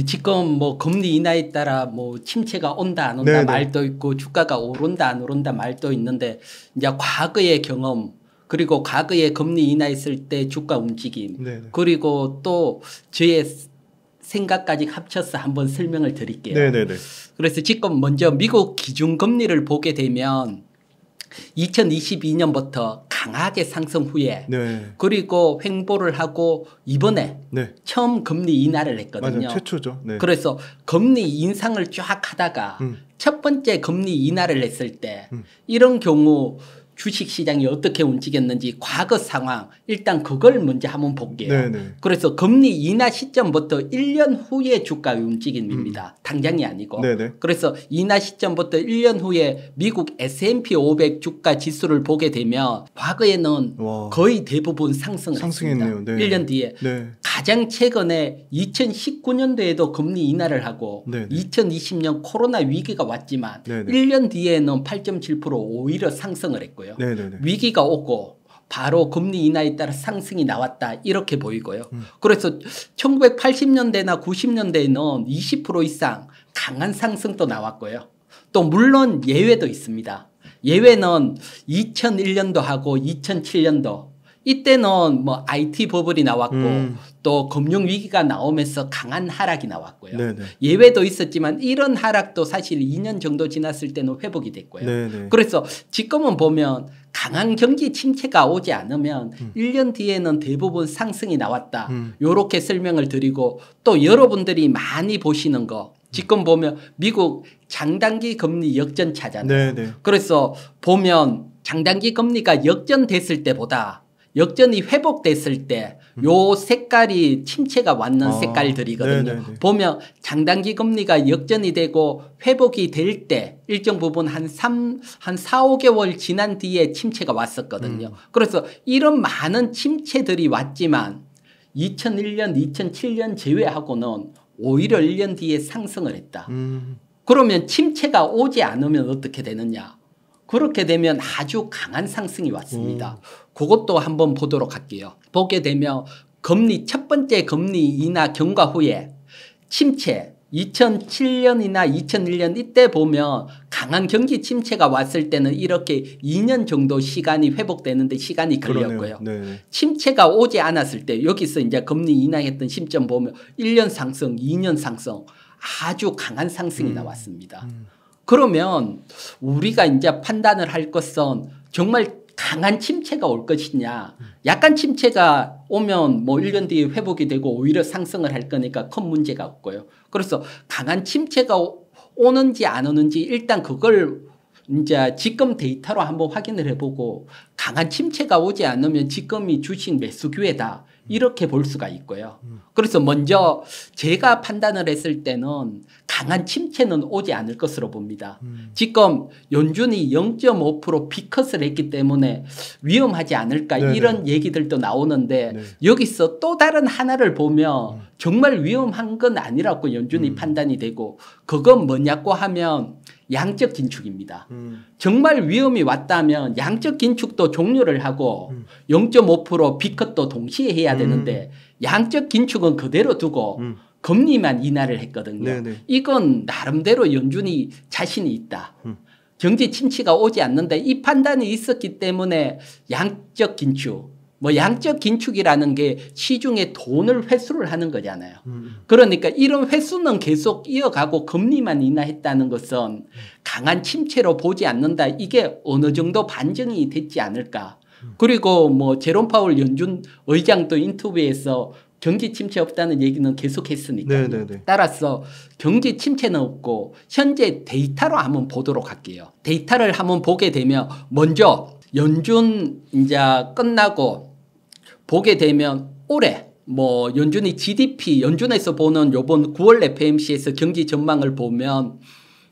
지금 뭐 금리 인하에 따라 뭐 침체가 온다 안 온다 네네. 말도 있고 주가가 오른다 안 오른다 말도 있는데 이제 과거의 경험 그리고 과거에 금리 인하했을 때 주가 움직임 네네. 그리고 또 저의 생각까지 합쳐서 한번 설명을 드릴게요. 네네네. 그래서 지금 먼저 미국 기준금리를 보게 되면 2022년부터 강하게 상승 후에 네. 그리고 횡보를 하고 이번에 네. 처음 금리 인하를 했거든요. 맞아요. 최초죠. 네. 그래서 금리 인상을 쫙 하다가 첫 번째 금리 인하를 했을 때 이런 경우 주식시장이 어떻게 움직였는지 과거 상황 일단 그걸 먼저 한번 볼게요. 네네. 그래서 금리 인하 시점부터 1년 후의 주가 움직임입니다. 당장이 아니고. 네네. 그래서 인하 시점부터 1년 후에 미국 S&P 500 주가 지수를 보게 되면 과거에는 와. 거의 대부분 상승을 상승했네요. 했습니다. 네. 1년 뒤에. 네. 가장 최근에 2019년도에도 금리 인하를 하고 네네. 2020년 코로나 위기가 왔지만 네네. 1년 뒤에는 8.7% 오히려 상승을 했고요. 네네네. 위기가 오고 바로 금리 인하에 따라 상승이 나왔다 이렇게 보이고요. 그래서 1980년대나 90년대에는 20% 이상 강한 상승도 나왔고요. 또 물론 예외도 있습니다. 예외는 2001년도 하고 2007년도 이때는 뭐 IT 버블이 나왔고 또 금융 위기가 나오면서 강한 하락이 나왔고요. 네네. 예외도 있었지만 이런 하락도 사실 2년 정도 지났을 때는 회복이 됐고요. 네네. 그래서 지금은 보면 강한 경기 침체가 오지 않으면 1년 뒤에는 대부분 상승이 나왔다. 이렇게 설명을 드리고 또 여러분들이 많이 보시는 거 지금 보면 미국 장단기 금리 역전차잖아요. 네네. 그래서 보면 장단기 금리가 역전됐을 때보다 역전이 회복됐을 때 요 색깔이 침체가 왔는 색깔들이거든요. 네네네. 보면 장단기 금리가 역전이 되고 회복이 될 때 일정 부분 한 4, 5개월 지난 뒤에 침체가 왔었거든요. 그래서 이런 많은 침체들이 왔지만 2001년, 2007년 제외하고는 오히려 1년 뒤에 상승을 했다. 그러면 침체가 오지 않으면 어떻게 되느냐? 그렇게 되면 아주 강한 상승이 왔습니다. 그것도 한번 보도록 할게요. 보게 되면 첫 번째 금리 인하 경과 후에 침체 2007년이나 2001년 이때 보면 강한 경기 침체가 왔을 때는 이렇게 2년 정도 시간이 회복되는데 시간이 걸렸고요. 침체가 오지 않았을 때 여기서 이제 금리 인하했던 시점 보면 1년 상승, 2년 상승 아주 강한 상승이 나왔습니다. 그러면 우리가 이제 판단을 할 것은 정말 강한 침체가 올 것이냐. 약간 침체가 오면 뭐 1년 뒤에 회복이 되고 오히려 상승을 할 거니까 큰 문제가 없고요. 그래서 강한 침체가 오는지 안 오는지 일단 그걸 이제 지금 데이터로 한번 확인을 해보고 강한 침체가 오지 않으면 지금이 주식 매수 기회다. 이렇게 볼 수가 있고요. 그래서 먼저 제가 판단을 했을 때는 강한 침체는 오지 않을 것으로 봅니다. 지금 연준이 0.5% 비컷을 했기 때문에 위험하지 않을까 네네. 이런 얘기들도 나오는데 네. 여기서 또 다른 하나를 보면 정말 위험한 건 아니라고 연준이 판단이 되고 그건 뭐냐고 하면 양적 긴축입니다. 정말 위험이 왔다면 양적 긴축도 종료를 하고 0.5% 비컷도 동시에 해야 되는데 양적 긴축은 그대로 두고 금리만 인하를 했거든요. 네네. 이건 나름대로 연준이 자신이 있다. 경제 침체가 오지 않는데 이 판단이 있었기 때문에 양적 긴축 뭐 양적 긴축이라는 게 시중에 돈을 회수를 하는 거잖아요. 그러니까 이런 회수는 계속 이어가고 금리만 인하했다는 것은 강한 침체로 보지 않는다. 이게 어느 정도 반증이 됐지 않을까. 그리고 뭐 제롬 파월 연준 의장도 인터뷰에서 경기 침체 없다는 얘기는 계속 했으니까요. 네네네. 따라서 경기 침체는 없고 현재 데이터로 한번 보도록 할게요. 데이터를 한번 보게 되면 먼저 연준 이제 끝나고 보게 되면 올해 뭐 연준이 GDP 연준에서 보는 요번 9월 FMC에서 경기 전망을 보면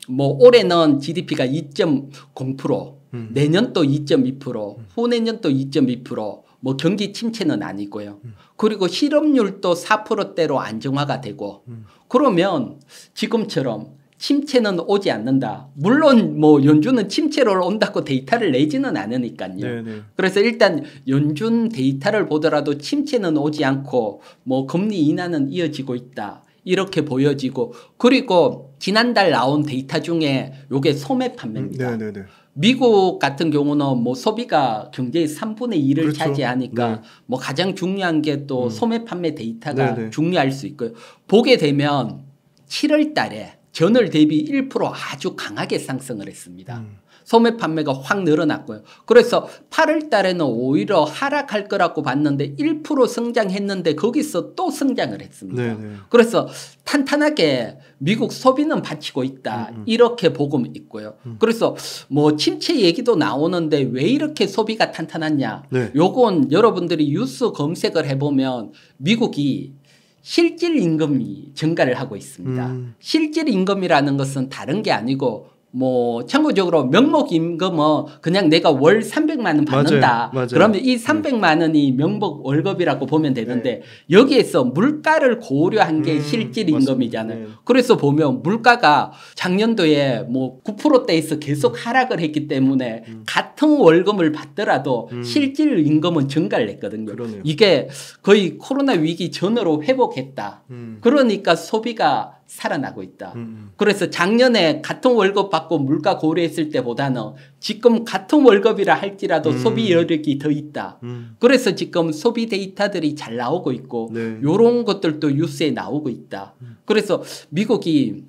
뭐 올해는 GDP가 2.0%, 내년도 2.2%, 후내년도 2.2%, 뭐 경기 침체는 아니고요. 그리고 실업률도 4%대로 안정화가 되고 그러면 지금처럼 침체는 오지 않는다. 물론 뭐 연준은 침체로 온다고 데이터를 내지는 않으니까요. 네네. 그래서 일단 연준 데이터를 보더라도 침체는 오지 않고 뭐 금리 인하는 이어지고 있다. 이렇게 보여지고 그리고 지난달 나온 데이터 중에 요게 소매 판매입니다. 네네네. 미국 같은 경우는 뭐 소비가 경제의 3분의 1을 그렇죠. 차지하니까 네. 뭐 가장 중요한 게 또 소매 판매 데이터가 네네. 중요할 수 있고요. 보게 되면 7월 달에 전월 대비 1% 아주 강하게 상승을 했습니다. 소매 판매가 확 늘어났고요. 그래서 8월 달에는 오히려 하락할 거라고 봤는데 1% 성장했는데 거기서 또 성장을 했습니다. 네네. 그래서 탄탄하게 미국 소비는 받치고 있다. 이렇게 보고 있고요. 그래서 뭐 침체 얘기도 나오는데 왜 이렇게 소비가 탄탄하냐. 네. 요건 여러분들이 뉴스 검색을 해보면 미국이 실질 임금이 증가를 하고 있습니다. 실질 임금이라는 것은 다른 게 아니고 뭐 참고적으로 명목 임금은 그냥 내가 월 300만 원 받는다. 맞아요. 그러면 이 300만 원이 명목 월급이라고 보면 되는데 여기에서 물가를 고려한 게 실질 임금이잖아요. 네. 그래서 보면 물가가 작년도에 뭐 9%대에서 계속 하락을 했기 때문에 같은 월급을 받더라도 실질 임금은 증가를 했거든요. 그러네요. 이게 거의 코로나 위기 전으로 회복했다. 그러니까 소비가 살아나고 있다. 그래서 작년에 같은 월급 받고 물가 고려했을 때보다는 지금 같은 월급이라 할지라도 소비 여력이 더 있다. 그래서 지금 소비 데이터들이 잘 나오고 있고 네. 이런 것들도 뉴스에 나오고 있다. 그래서 미국이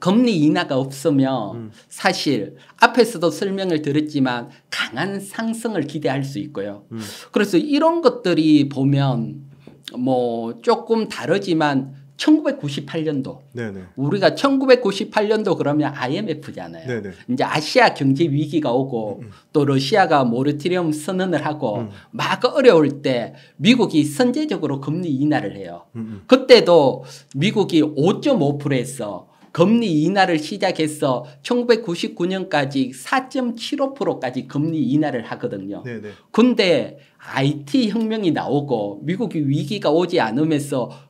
금리 인하가 없으면 사실 앞에서도 설명을 드렸지만 강한 상승을 기대할 수 있고요. 그래서 이런 것들이 보면 뭐 조금 다르지만 1998년도 네네. 우리가 1998년도 그러면 IMF잖아요. 네네. 이제 아시아 경제 위기가 오고 또 러시아가 모라토리엄 선언을 하고 막 어려울 때 미국이 선제적으로 금리 인하를 해요. 그때도 미국이 5.5%에서 금리 인하를 시작해서 1999년까지 4.75%까지 금리 인하를 하거든요. 네네. 근데 IT 혁명이 나오고 미국이 위기가 오지 않으면서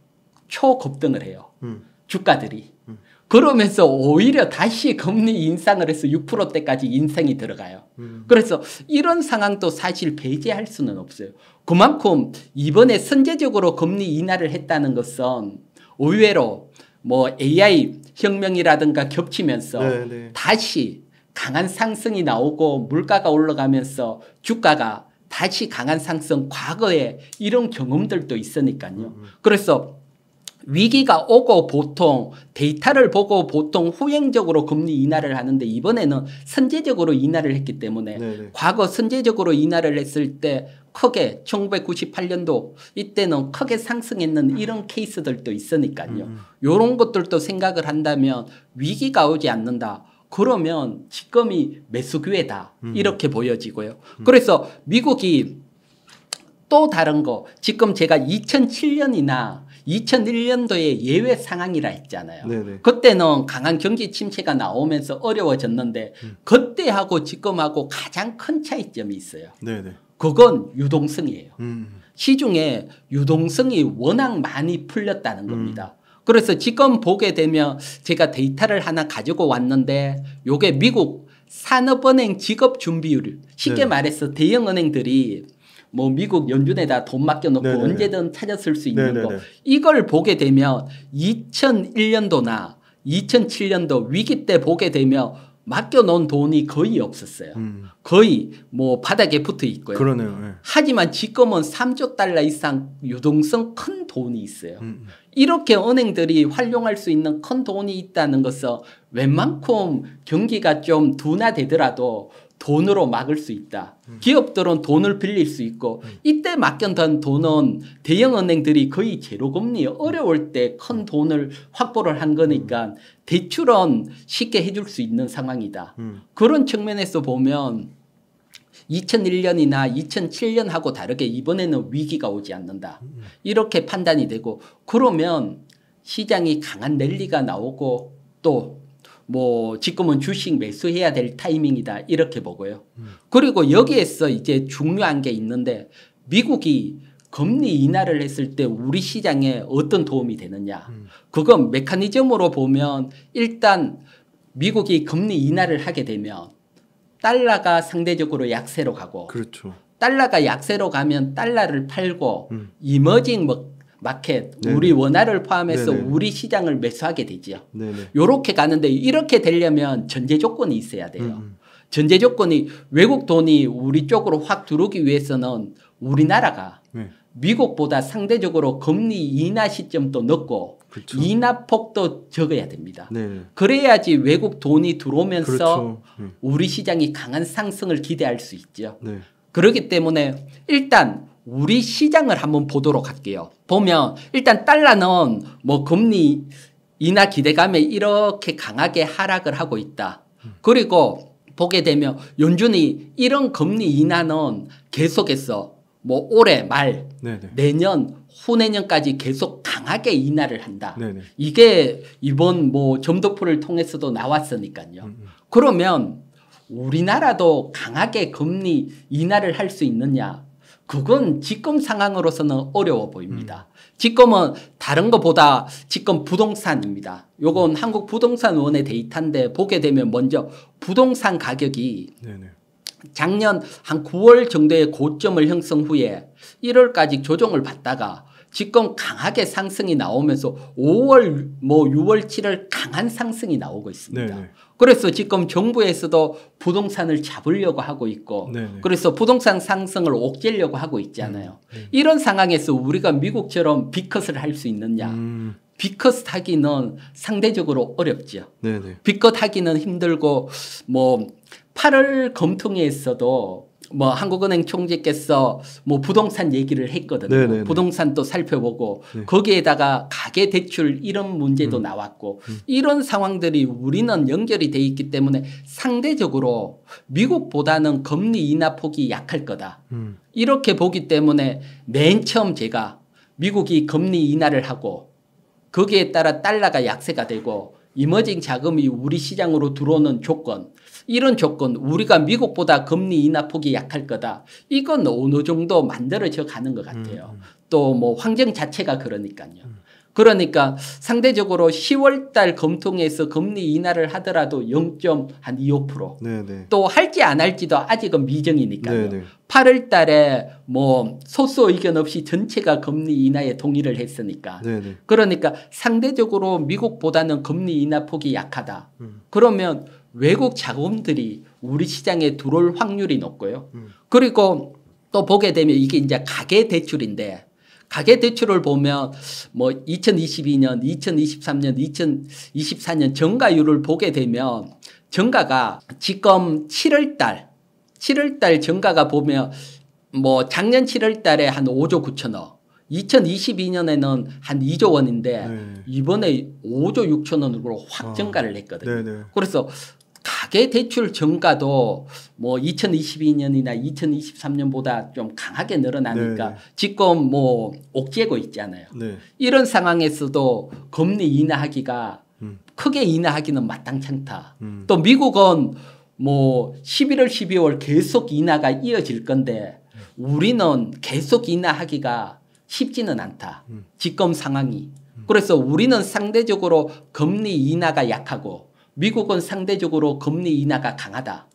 초급등을 해요. 주가들이. 그러면서 오히려 다시 금리 인상을 해서 6%대까지 인상이 들어가요. 그래서 이런 상황도 사실 배제할 수는 없어요. 그만큼 이번에 선제적으로 금리 인하를 했다는 것은 의외로 뭐 AI 혁명이라든가 겹치면서 네네. 다시 강한 상승이 나오고 물가가 올라가면서 주가가 다시 강한 상승 과거에 이런 경험들도 있으니까요. 그래서 위기가 오고 보통 데이터를 보고 보통 후행적으로 금리 인하를 하는데 이번에는 선제적으로 인하를 했기 때문에 네네. 과거 선제적으로 인하를 했을 때 크게 1998년도 이때는 크게 상승했는 이런 케이스들도 있으니까요. 이런 것들도 생각을 한다면 위기가 오지 않는다. 그러면 지금이 매수 기회다. 이렇게 보여지고요. 그래서 미국이 또 다른 거 지금 제가 2007년이나 2001년도에 예외 상황이라 했잖아요. 네네. 그때는 강한 경기 침체가 나오면서 어려워졌는데 그때하고 지금하고 가장 큰 차이점이 있어요. 네네. 그건 유동성이에요. 음. 시중에 유동성이 워낙 많이 풀렸다는 겁니다. 그래서 지금 보게 되면 제가 데이터를 하나 가지고 왔는데 요게 미국 산업은행 직업 준비율 쉽게 네. 말해서 대형은행들이 뭐 미국 연준에다 돈 맡겨놓고 네네네. 언제든 찾았을 수 있는 네네네. 거 이걸 보게 되면 2001년도나 2007년도 위기 때 보게 되면 맡겨놓은 돈이 거의 없었어요. 거의 뭐 바닥에 붙어 있고요. 그러네요. 네. 하지만 지금은 3조 달러 이상 유동성 큰 돈이 있어요. 이렇게 은행들이 활용할 수 있는 큰 돈이 있다는 것은 웬만큼 경기가 좀 둔화되더라도 돈으로 막을 수 있다. 기업들은 돈을 빌릴 수 있고 이때 맡겨둔 돈은 대형은행들이 거의 제로금리 어려울 때 큰 돈을 확보를 한 거니까 대출은 쉽게 해줄 수 있는 상황이다. 그런 측면에서 보면 2001년이나 2007년하고 다르게 이번에는 위기가 오지 않는다. 이렇게 판단이 되고 그러면 시장이 강한 랠리가 나오고 또 뭐 지금은 주식 매수해야 될 타이밍이다 이렇게 보고요. 그리고 여기에서 이제 중요한 게 있는데 미국이 금리 인하를 했을 때 우리 시장에 어떤 도움이 되느냐. 그건 메커니즘으로 보면 일단 미국이 금리 인하를 하게 되면 달러가 상대적으로 약세로 가고 그렇죠. 달러가 약세로 가면 달러를 팔고 이머징 마켓, 네네. 우리 원화를 포함해서 네네. 우리 시장을 매수하게 되죠. 네네. 요렇게 가는데 이렇게 되려면 전제 조건이 있어야 돼요. 전제 조건이 외국 돈이 우리 쪽으로 확 들어오기 위해서는 우리나라가 네. 미국보다 상대적으로 금리 인하 시점도 늦고 그렇죠. 인하폭도 적어야 됩니다. 네네. 그래야지 외국 돈이 들어오면서 그렇죠. 우리 시장이 강한 상승을 기대할 수 있죠. 네. 그렇기 때문에 일단 우리 시장을 한번 보도록 할게요. 보면 일단 달러는 뭐 금리 인하 기대감에 이렇게 강하게 하락을 하고 있다. 그리고 보게 되면 연준이 이런 금리 인하는 계속해서 뭐 올해 말 네네. 내년 후내년까지 계속 강하게 인하를 한다. 네네. 이게 이번 뭐 점도표를 통해서도 나왔으니까요. 그러면 우리나라도 강하게 금리 인하를 할 수 있느냐? 그건 지금 상황으로서는 어려워 보입니다. 지금은 다른 것보다 지금 부동산입니다. 요건 한국 부동산원의 데이터인데 보게 되면 먼저 부동산 가격이 네네. 작년 한 9월 정도의 고점을 형성 후에 1월까지 조정을 받다가 지금 강하게 상승이 나오면서 5월, 뭐 6월, 7월 강한 상승이 나오고 있습니다. 네네. 그래서 지금 정부에서도 부동산을 잡으려고 하고 있고 네네. 그래서 부동산 상승을 옥죄려고 하고 있잖아요. 이런 상황에서 우리가 미국처럼 빅컷을 할 수 있느냐. 빅컷 하기는 상대적으로 어렵죠. 네네. 빅컷 하기는 힘들고 뭐 8월 검토회에서도 뭐 한국은행 총재께서 뭐 부동산 얘기를 했거든요. 네네네. 부동산도 살펴보고 네. 거기에다가 가계 대출 이런 문제도 나왔고 이런 상황들이 우리는 연결이 돼 있기 때문에 상대적으로 미국보다는 금리 인하 폭이 약할 거다. 이렇게 보기 때문에 맨 처음 제가 미국이 금리 인하를 하고 거기에 따라 달러가 약세가 되고 이머징 자금이 우리 시장으로 들어오는 조건 이런 조건 우리가 미국보다 금리 인하 폭이 약할 거다. 이건 어느 정도 만들어져 가는 것 같아요. 또 뭐 환경 자체가 그러니까요. 그러니까 상대적으로 10월 달 검토에서 금리 인하를 하더라도 0.25% 네네. 또 할지 안 할지도 아직은 미정이니까요. 네네. 8월 달에 뭐 소수 의견 없이 전체가 금리 인하에 동의를 했으니까. 네네. 그러니까 상대적으로 미국보다는 금리 인하 폭이 약하다. 그러면 외국 자금들이 우리 시장에 들어올 확률이 높고요. 그리고 또 보게 되면 이게 이제 가계 대출인데 가계 대출을 보면 뭐 2022년, 2023년, 2024년 정가율을 보게 되면 정가가 지금 7월 달 정가가 보면 뭐 작년 7월 달에 한 5조 9천억 2022년에는 한 2조 원인데 네. 이번에 5조 6천 원으로 확 증가를 했거든요. 네네. 그래서 가계 대출 증가도 뭐 2022년이나 2023년보다 좀 강하게 늘어나니까 네네. 지금 뭐 옥죄고 있잖아요. 네. 이런 상황에서도 금리 인하하기가 크게 인하하기는 마땅치 않다. 또 미국은 뭐 11월, 12월 계속 인하가 이어질 건데 우리는 계속 인하하기가 쉽지는 않다. 지금 상황이. 그래서 우리는 상대적으로 금리 인하가 약하고 미국은 상대적으로 금리 인하가 강하다.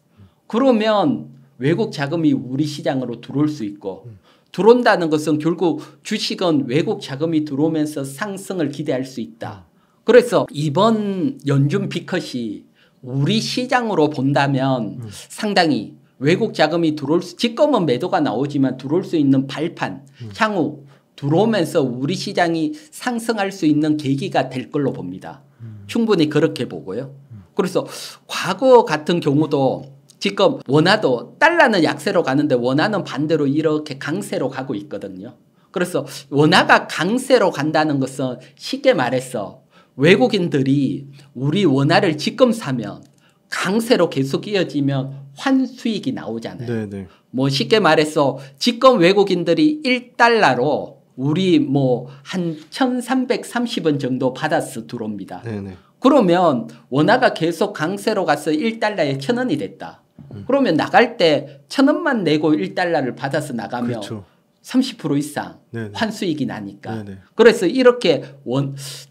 그러면 외국 자금이 우리 시장으로 들어올 수 있고 들어온다는 것은 결국 주식은 외국 자금이 들어오면서 상승을 기대할 수 있다. 그래서 이번 연준 빅컷이 우리 시장으로 본다면 상당히 외국 자금이 들어올 수, 지금은 매도가 나오지만 들어올 수 있는 발판, 향후 들어오면서 우리 시장이 상승할 수 있는 계기가 될 걸로 봅니다. 충분히 그렇게 보고요. 그래서 과거 같은 경우도 지금 원화도 달러는 약세로 가는데 원화는 반대로 이렇게 강세로 가고 있거든요. 그래서 원화가 강세로 간다는 것은 쉽게 말해서 외국인들이 우리 원화를 지금 사면 강세로 계속 이어지면 환수익이 나오잖아요. 네네. 뭐 쉽게 말해서 지금 외국인들이 1달러로 우리 뭐 한 1330원 정도 받아서 들어옵니다. 네네. 그러면 원화가 계속 강세로 가서 1달러에 1,000원이 됐다. 그러면 나갈 때 1,000원만 내고 1달러를 받아서 나가면 그렇죠. 30% 이상 네네. 환수익이 나니까. 네네. 그래서 이렇게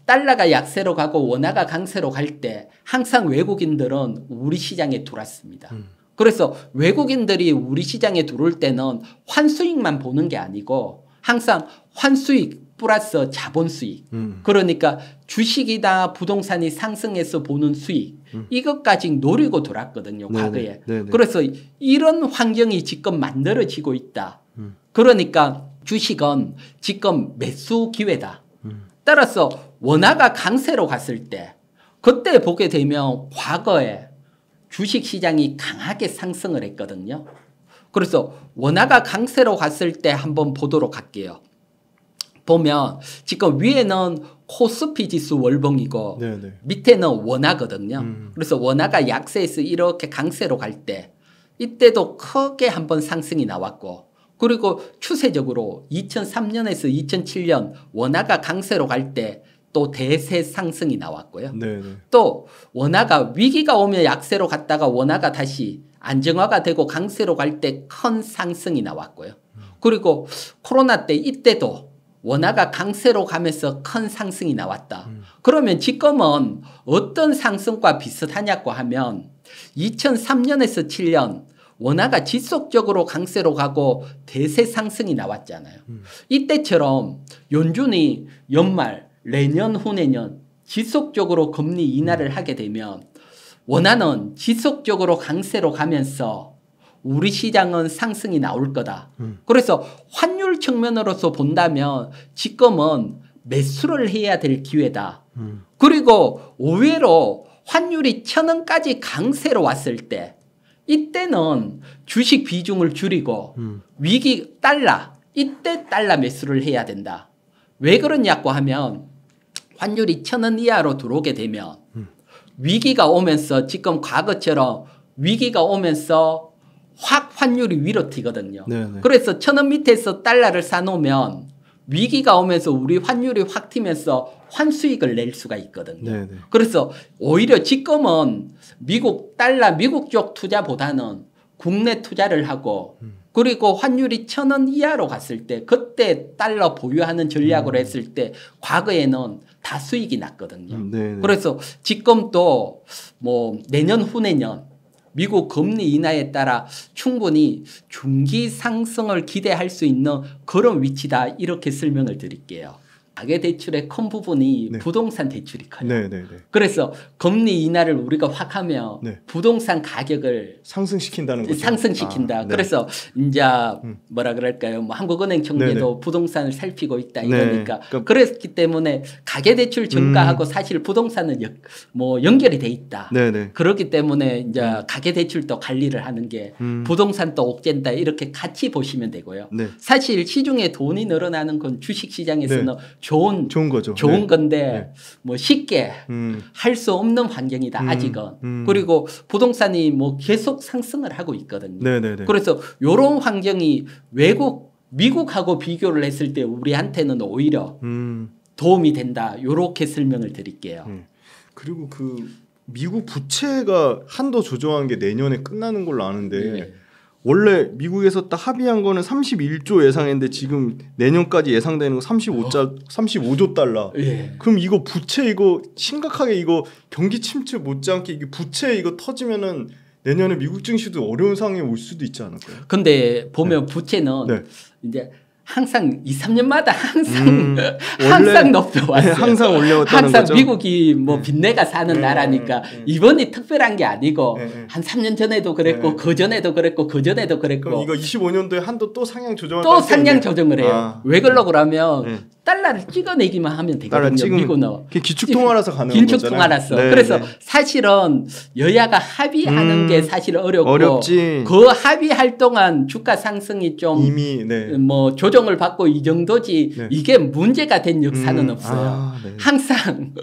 달러가 약세로 가고 원화가 강세로 갈 때 항상 외국인들은 우리 시장에 들어왔습니다. 그래서 외국인들이 우리 시장에 들어올 때는 환수익만 보는 게 아니고 항상 환수익 플러스 자본 수익. 그러니까 주식이나 부동산이 상승해서 보는 수익. 이것까지 노리고 돌았거든요. 과거에. 그래서 이런 환경이 지금 만들어지고 있다. 그러니까 주식은 지금 매수 기회다. 따라서 원화가 강세로 갔을 때 그때 보게 되면 과거에 주식시장이 강하게 상승을 했거든요. 그래서 원화가 강세로 갔을 때 한번 보도록 할게요. 보면 지금 위에는 코스피 지수 월봉이고 밑에는 원화거든요. 그래서 원화가 약세에서 이렇게 강세로 갈 때 이때도 크게 한번 상승이 나왔고 그리고 추세적으로 2003년에서 2007년 원화가 강세로 갈 때 또 대세 상승이 나왔고요. 또 원화가 위기가 오면 약세로 갔다가 원화가 다시 안정화가 되고 강세로 갈 때 큰 상승이 나왔고요. 그리고 코로나 때 이때도 원화가 강세로 가면서 큰 상승이 나왔다. 그러면 지금은 어떤 상승과 비슷하냐고 하면 2003년에서 7년 원화가 지속적으로 강세로 가고 대세 상승이 나왔잖아요. 이때처럼 연준이 연말, 내년, 후내년 지속적으로 금리 인하를 하게 되면 원화는 지속적으로 강세로 가면서 우리 시장은 상승이 나올 거다. 그래서 환율 측면으로서 본다면 지금은 매수를 해야 될 기회다. 그리고 의외로 환율이 1,000원까지 강세로 왔을 때 이때는 주식 비중을 줄이고 위기 달러 이때 달러 매수를 해야 된다. 왜 그러냐고 하면 환율이 1,000원 이하로 들어오게 되면 위기가 오면서 지금 과거처럼 위기가 오면서 확 환율이 위로 튀거든요. 그래서 1,000원 밑에서 달러를 사놓으면 위기가 오면서 우리 환율이 확 튀면서 환수익을 낼 수가 있거든요. 그래서 오히려 지금은 미국 달러 미국 쪽 투자보다는 국내 투자를 하고 그리고 환율이 1,000원 이하로 갔을 때 그때 달러 보유하는 전략으로 했을 때 과거에는 다 수익이 났거든요. 그래서 지금 또 뭐 내년 후내년 미국 금리 인하에 따라 충분히 중기 상승을 기대할 수 있는 그런 위치다 이렇게 설명을 드릴게요. 가계대출의 큰 부분이 부동산 대출이 커요. 그래서 금리 인하를 우리가 확 하면 부동산 가격을 상승시킨다는 거죠. 상승시킨다. 그래서 이제 뭐라 그럴까요? 뭐 한국은행 총재도 부동산을 살피고 있다 이러니까 그랬기 때문에 가계대출 증가하고 사실 부동산은 뭐 연결이 돼 있다. 그렇기 때문에 이제 가계대출도 관리를 하는 게 부동산도 옥죄다 이렇게 같이 보시면 되고요. 사실 시중에 돈이 늘어나는 건 주식시장에서는 좋은 거죠. 좋은 건데 뭐 쉽게 할 수 없는 환경이다 아직은. 그리고 부동산이 뭐 계속 상승을 하고 있거든요. 그래서 이런 환경이 미국하고 비교를 했을 때 우리한테는 오히려 도움이 된다. 이렇게 설명을 드릴게요. 그리고 그 미국 부채가 한도 조정한 게 내년에 끝나는 걸로 아는데 원래 미국에서 딱 합의한 거는 31조 예상했는데 지금 내년까지 예상되는 거 35조 달러. 그럼 이거 부채 이거 심각하게 이거 경기 침체 못지않게 이게 부채 이거 터지면은 내년에 미국 증시도 어려운 상황에 올 수도 있지 않을까요? 근데 보면 부채는 이제 항상 2, 3년마다 항상 높여왔어요. 항상 올려왔다는 항상 거죠. 미국이 뭐 빚내가 사는 나라니까 이번이 특별한 게 아니고 한 3년 전에도 그랬고 그 전에도 그랬고 그 전에도 그랬고. 그럼 이거 25년도에 한도 또 상향 조정을 또 상향 조정을 해요. 왜 그러려고 그러면 달러를 찍어내기만 하면 되거든요. 미국은. 기축통화라서 가능한 거잖아요. 기축통화라서. 그래서 사실은 여야가 합의하는 게 사실 어렵지. 그 합의할 동안 주가 상승이 좀 이미 뭐 조정을 받고 이 정도지 이게 문제가 된 역사는 없어요. 항상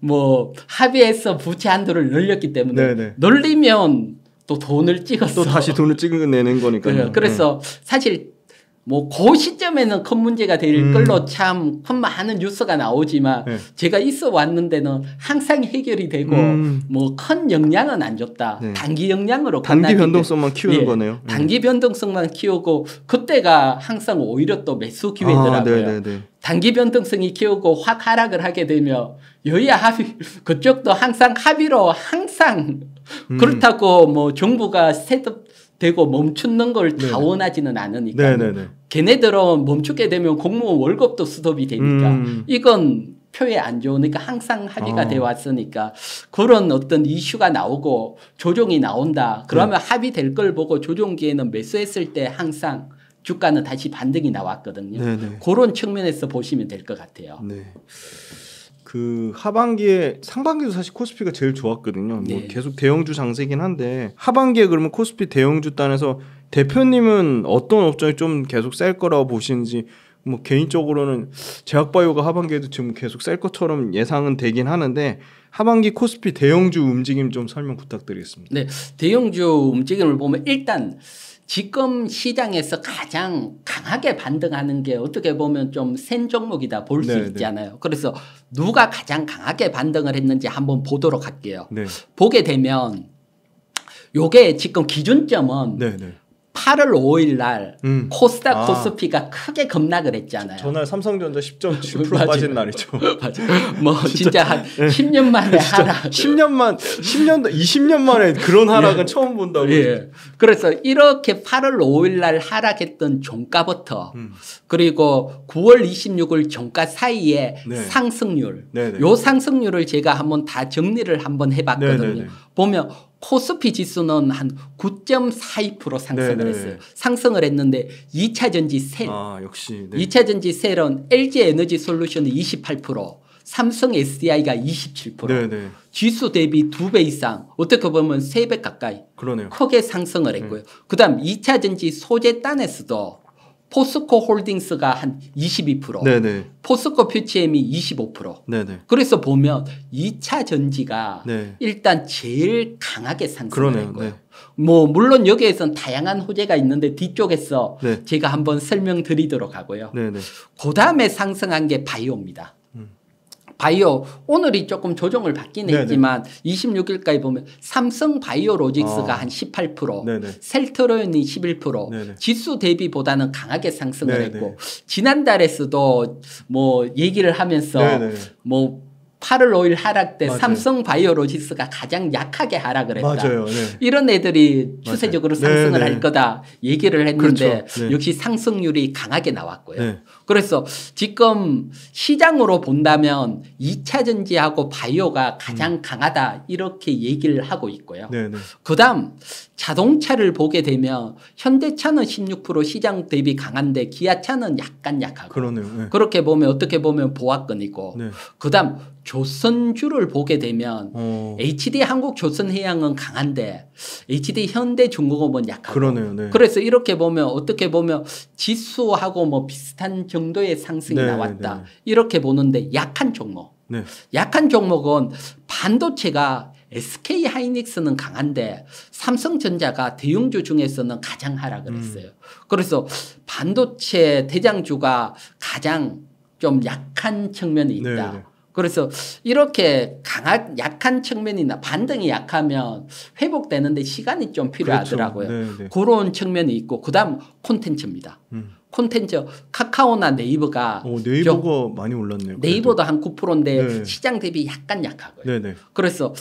뭐 합의해서 부채 한도를 늘렸기 때문에 늘리면 또 돈을 찍었어. 또 다시 돈을 찍어내는 거니까요. 그래서 사실 뭐 그 시점에는 큰 문제가 될 걸로 참 큰 많은 뉴스가 나오지만 제가 있어 왔는 데는 항상 해결이 되고 뭐 큰 영향은 안 줬다. 단기 영향으로 단기 변동성만 키우는 거네요. 단기 변동성만 키우고 그때가 항상 오히려 또 매수 기회더라고요. 단기 변동성이 키우고 확 하락을 하게 되면 여야 합의 그쪽도 항상 합의로 항상 그렇다고 뭐 정부가 되고 멈추는 걸 다 네네. 원하지는 않으니까 네네네. 걔네들은 멈추게 되면 공무원 월급도 스톱이 되니까 이건 표에 안 좋으니까 항상 합의가 돼 왔으니까 그런 어떤 이슈가 나오고 조정이 나온다. 그러면 합의될 걸 보고 조정기에는 매수했을 때 항상 주가는 다시 반등이 나왔거든요. 네네. 그런 측면에서 보시면 될 것 같아요. 네. 그 하반기에 상반기도 사실 코스피가 제일 좋았거든요. 뭐 네. 계속 대형주 장세긴 한데 하반기에 그러면 코스피 대형주 단에서 대표님은 어떤 업종이 좀 계속 셀 거라고 보시는지 뭐 개인적으로는 제약바이오가 하반기에도 지금 계속 셀 것처럼 예상은 되긴 하는데 하반기 코스피 대형주 움직임 좀 설명 부탁드리겠습니다. 네, 대형주 움직임을 보면 일단 지금 시장에서 가장 강하게 반등하는 게 어떻게 보면 좀 센 종목이다 볼 수 네, 있잖아요. 그래서 누가 가장 강하게 반등을 했는지 한번 보도록 할게요. 네. 보게 되면 요게 지금 기준점은 네, 네. 8월 5일 날 코스닥 아. 코스피가 크게 급락을 했잖아요. 전날 삼성전자 10.7% 맞아요. 빠진 날이죠. 맞아요. 뭐 진짜 한 10년 만에 하락. 20년 만에 그런 하락은 처음 본다고. 예. 그래서 이렇게 8월 5일 날 하락했던 종가부터 그리고 9월 26일 종가 사이에 네. 상승률. 네네. 요 상승률을 제가 한번 다 정리를 한번 해봤거든요. 네네네. 보면 코스피 지수는 한 9.42% 상승을 네네. 했어요. 상승을 했는데 2차 전지 셀. 아 역시. 네. 2차 전지 셀은 LG 에너지 솔루션이 28%, 삼성 SDI가 27%. 네네. 지수 대비 2배 이상, 어떻게 보면 3배 가까이 그러네요. 크게 상승을 했고요. 그다음 2차 전지 소재 단에서도 포스코 홀딩스가 한 22%, 네네. 포스코 퓨치엠이 25%. 네네. 그래서 보면 2차 전지가 네. 일단 제일 강하게 상승을 그러네요. 했고요. 네. 뭐 물론 여기에선 다양한 호재가 있는데 뒤쪽에서 네. 제가 한번 설명드리도록 하고요. 네네. 그다음에 상승한 게 바이오입니다. 바이오 오늘이 조금 조정을 받긴 네네. 했지만 26일까지 보면 삼성 바이오로직스가 아. 한 18%, 네네. 셀트로온이 11%, 네네. 지수 대비보다는 강하게 상승을 네네. 했고 지난달에서도 뭐 얘기를 하면서 네네. 뭐 8월 5일 하락 때 맞아요. 삼성 바이오로직스가 가장 약하게 하락을 했다. 맞아요. 네. 이런 애들이 추세적으로 맞아요. 상승을 네네. 할 거다 얘기를 했는데 그렇죠. 네. 역시 상승률이 강하게 나왔고요. 네. 그래서 지금 시장으로 본다면 2차 전지하고 바이오가 가장 강하다 이렇게 얘기를 하고 있고요. 네네. 그다음 자동차를 보게 되면 현대차는 16% 시장 대비 강한데 기아차는 약간 약하고 그러네요. 네. 그렇게 보면 어떻게 보면 보합권이고 네. 그다음 조선주를 보게 되면 HD 한국조선해양은 강한데 HD 현대중공업은 약하고 그러네요. 네. 그래서 이렇게 보면 어떻게 보면 지수하고 뭐 비슷한 정도의 상승이 네, 나왔다. 네. 이렇게 보는데 약한 종목. 네. 약한 종목은 반도체가 SK 하이닉스는 강한데 삼성전자가 대형주 중에서는 가장 하락을 했어요. 그래서 반도체 대장주가 가장 좀 약한 측면이 있다. 네, 네. 그래서 이렇게 약한 측면이나 반등이 약하면 회복되는데 시간이 좀 필요하더라고요. 그렇죠. 네, 네. 그런 측면이 있고 그다음 콘텐츠입니다. 콘텐츠 카카오나 네이버가 네이버가 많이 올랐네요. 네이버도 한 9%인데 네. 시장 대비 약간 약하고요. 네네. 그래서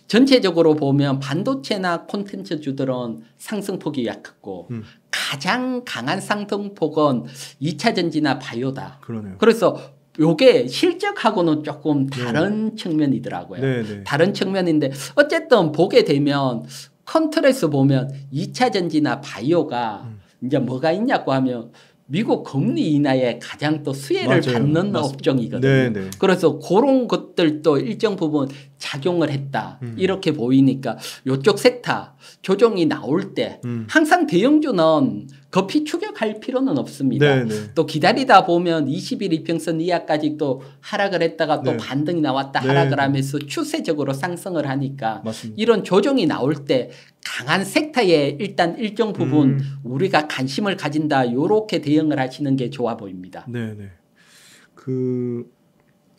전체적으로 보면 반도체나 콘텐츠 주들은 상승폭이 약했고 가장 강한 상승폭은 2차 전지나 바이오다. 그러네요. 그래서 요게 실적하고는 조금 다른 측면이더라고요. 네네. 다른 측면인데 어쨌든 보게 되면 컨트롤에서 보면 2차 전지나 바이오가 이제 뭐가 있냐고 하면 미국 금리 인하에 가장 또 수혜를 맞아요. 받는 맞습니다. 업종이거든요. 네네. 그래서 그런 것들도 일정 부분 작용을 했다. 이렇게 보이니까 이쪽 섹터 조정이 나올 때 항상 대형주는 급히 추격할 필요는 없습니다. 네네. 또 기다리다 보면 20일 이평선 이하까지 또 하락을 했다가 또 네. 반등이 나왔다 네. 하락을 하면서 추세적으로 상승을 하니까 맞습니다. 이런 조정이 나올 때 강한 섹터에 일단 일정 부분 우리가 관심을 가진다. 이렇게 대응을 하시는 게 좋아 보입니다. 네네.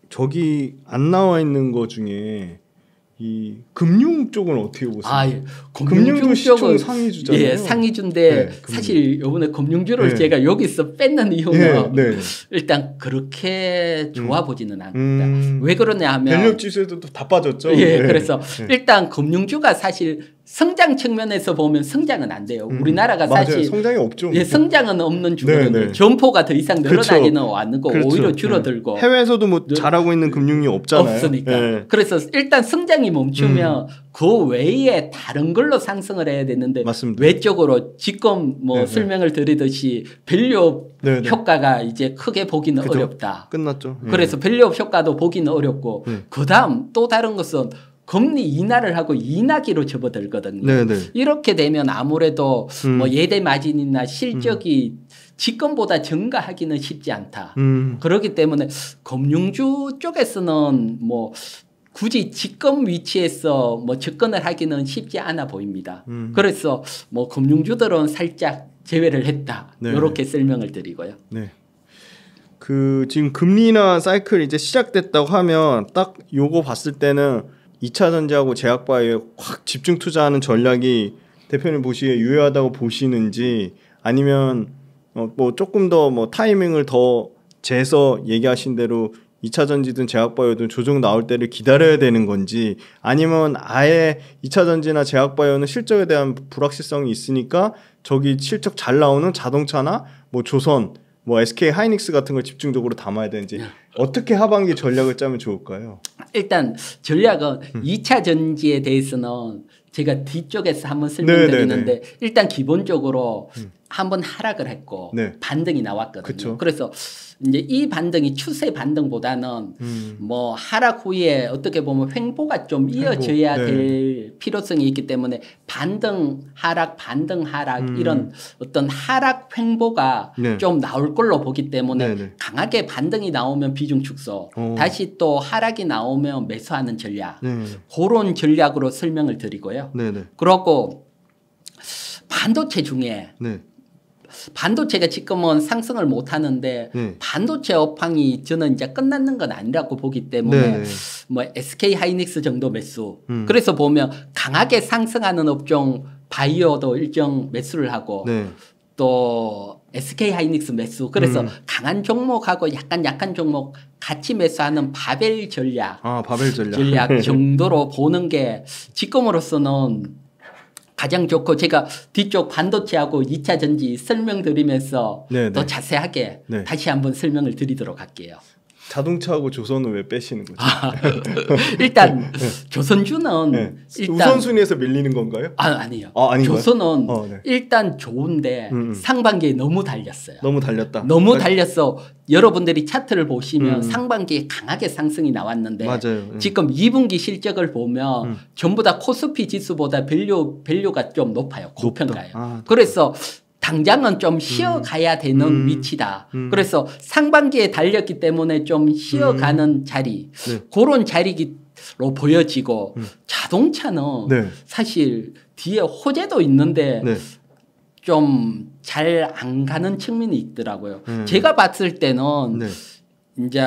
저기 안 나와 있는 거 중에 이 금융 쪽은 어떻게 보세요? 예. 금융도 시총 쪽은 상위주잖아요. 예, 상위주인데 네, 금융. 사실 이번에 금융주를 네. 제가 여기서 뺐는 이유는 네. 일단 그렇게 좋아 보지는 않습니다. 왜 그러냐 하면 변력지수에도 다 빠졌죠. 예, 네. 그래서 네. 일단 금융주가 사실 성장 측면에서 보면 성장은 안 돼요. 우리나라가 맞아요. 사실 성장이 없죠. 예, 성장은 없는 주거든요. 네, 네. 점포가 더 이상 늘어나기는 그렇죠. 않고 그렇죠. 오히려 줄어들고 해외에서도 뭐 잘하고 있는 금융이 없잖아요. 없으니까. 네. 그래서 일단 성장이 멈추면 그 외에 다른 걸로 상승을 해야 되는데 맞습니다. 외적으로 지금 뭐 네, 설명을 드리듯이 밸류업 네, 네. 효과가 이제 크게 보기는 그죠. 어렵다. 끝났죠. 예. 그래서 밸류업 효과도 보기는 어렵고 그다음 또 다른 것은 금리 인하를 하고 인하기로 접어들거든요. 네네. 이렇게 되면 아무래도 뭐 예대 마진이나 실적이 지금보다 증가하기는 쉽지 않다. 그렇기 때문에 금융주 쪽에서는 뭐 굳이 지금 위치에서 뭐 접근을 하기는 쉽지 않아 보입니다. 그래서 뭐 금융주들은 살짝 제외를 했다. 네. 이렇게 설명을 드리고요. 네. 그 지금 금리 인하 사이클 이제 시작됐다고 하면 딱 요거 봤을 때는 2차 전지하고 제약바이오에 확 집중 투자하는 전략이 대표님 보시기에 유효하다고 보시는지 아니면 뭐 조금 더 뭐 타이밍을 더 재서 얘기하신 대로 2차 전지든 제약바이오든 조정 나올 때를 기다려야 되는 건지 아니면 아예 2차 전지나 제약바이오는 실적에 대한 불확실성이 있으니까 저기 실적 잘 나오는 자동차나 뭐 조선 뭐 SK 하이닉스 같은 걸 집중적으로 담아야 되는지 어떻게 하반기 전략을 짜면 좋을까요? 일단 전략은 2차 전지에 대해서는 제가 뒤쪽에서 한번 설명드리는데 일단 기본적으로 한번 하락을 했고 네. 반등이 나왔거든요. 그쵸. 그래서 이제 이 반등이 추세 반등보다는 뭐 하락 후에 어떻게 보면 횡보가 좀 이어져야 네. 될 필요성이 있기 때문에 반등 하락 이런 어떤 하락 횡보가 네. 좀 나올 걸로 보기 때문에 네. 강하게 반등이 나오면 비중 축소 다시 또 하락이 나오면 매수하는 전략 네. 그런 전략으로 설명을 드리고요. 네네. 그렇고 반도체 중에 네. 반도체가 지금은 상승을 못 하는데 네. 반도체 업황이 저는 이제 끝났는 건 아니라고 보기 때문에 네. 뭐 SK 하이닉스 정도 매수. 그래서 보면 강하게 상승하는 업종 바이오도 일정 매수를 하고 네. 또 SK 하이닉스 매수. 그래서 강한 종목하고 약간 약한 종목 같이 매수하는 바벨 전략. 아 바벨 전략. 전략 정도로 보는 게 지금으로서는 가장 좋고 제가 뒤쪽 반도체하고 2차 전지 설명드리면서 네네. 더 자세하게 네. 다시 한번 설명을 드리도록 할게요. 자동차하고 조선은 왜 빼시는 거죠? 일단 조선주는 네. 일단 우선순위에서 밀리는 건가요? 아니요. 아닌가요? 조선은 네. 일단 좋은데 상반기에 너무 달렸어요. 너무 달렸다. 너무 달려서 여러분들이 차트를 보시면 상반기에 강하게 상승이 나왔는데 맞아요. 지금 2분기 실적을 보면 전부 다 코스피 지수보다 밸류가 좀 높아요. 고평가예요. 아, 그래서 당장은 좀 쉬어가야 되는 위치다. 그래서 상반기에 달렸기 때문에 좀 쉬어가는 자리 네. 그런 자리로 보여지고 자동차는 네. 사실 뒤에 호재도 있는데 네. 좀 잘 안 가는 측면이 있더라고요. 제가 봤을 때는 네. 이제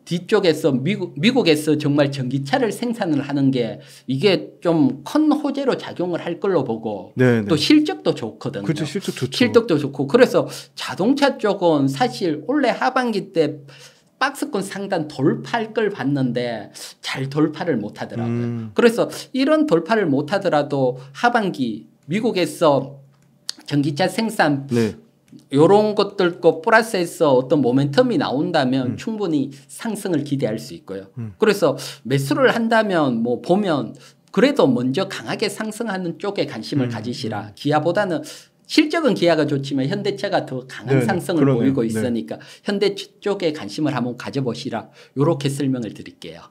뒤쪽에서 미국에서 정말 전기차를 생산을 하는 게 이게 좀 큰 호재로 작용을 할 걸로 보고 네, 네. 또 실적도 좋거든요. 그렇죠. 실적 좋죠. 실적도 좋고 그래서 자동차 쪽은 사실 올해 하반기 때 박스권 상단 돌파할 걸 봤는데 잘 돌파를 못 하더라고요. 그래서 이런 돌파를 못 하더라도 하반기 미국에서 전기차 생산 네. 이런 것들과 플러스해서 어떤 모멘텀이 나온다면 충분히 상승을 기대할 수 있고요. 그래서 매수를 한다면 뭐 보면 그래도 먼저 강하게 상승하는 쪽에 관심을 가지시라. 기아보다는 실적은 기아가 좋지만 현대차가 더 강한 네네. 상승을 그러네요. 보이고 네. 있으니까 현대 쪽에 관심을 한번 가져보시라. 이렇게 설명을 드릴게요.